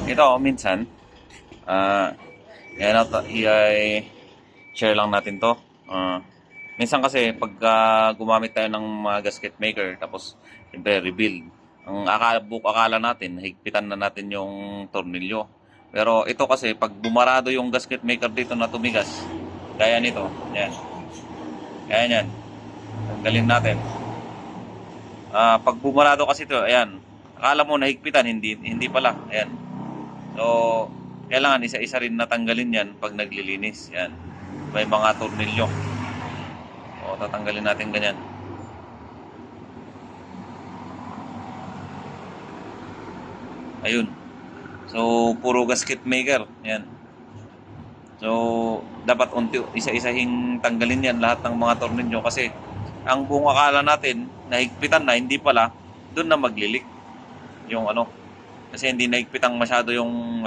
Ito, minsan, ah, i-share lang natin to. Minsan kasi, pagka gumamit tayo ng mga gasket maker, tapos, siyempre, rebuild. Ang akala natin, higpitan na natin yung tornilyo. Pero ito kasi, pag bumarado yung gasket maker dito na tumigas, gaya nito, yan. Gaya yan. Tanggalin natin. Pag bumarado kasi ito, ayan. Akala mo nahigpitan, hindi pala. Ayan. So, kailangan isa-isa rin natanggalin yan pag naglilinis. Yan. May mga tornilyo. O, tatanggalin natin ganyan. Ayun. So, puro gasket maker. Yan. So, dapat isa-isahing tanggalin yan lahat ng mga tornilyo kasi ang buong akala natin, nahigpitan na, hindi pala, doon na maglilik yung ano. Kasi hindi nahigpitan masyado yung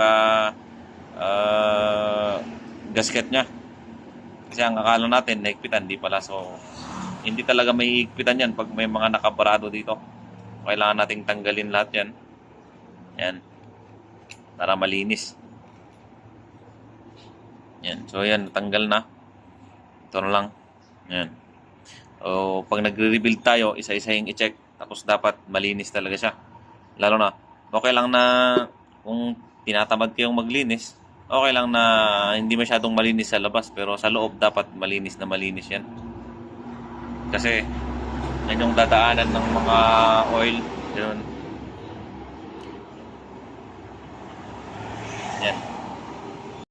gasket niya. Kasi ang akala natin, nahigpitan, hindi pala. So, hindi talaga may higpitan yan pag may mga nakabarado dito. Kailangan nating tanggalin lahat yan. Yan. Para malinis. Yan. So, yan. Natanggal na. Ito na lang. Yan. So, pag nagre-rebuild tayo, isa-isahing i-check. Tapos, dapat malinis talaga siya. Lalo na, okay lang na kung tinatamad kayong maglinis, okay lang na hindi masyadong malinis sa labas. Pero sa loob, dapat malinis na malinis yan. Kasi, yan yung dadaanan ng mga oil. Yun. Yan.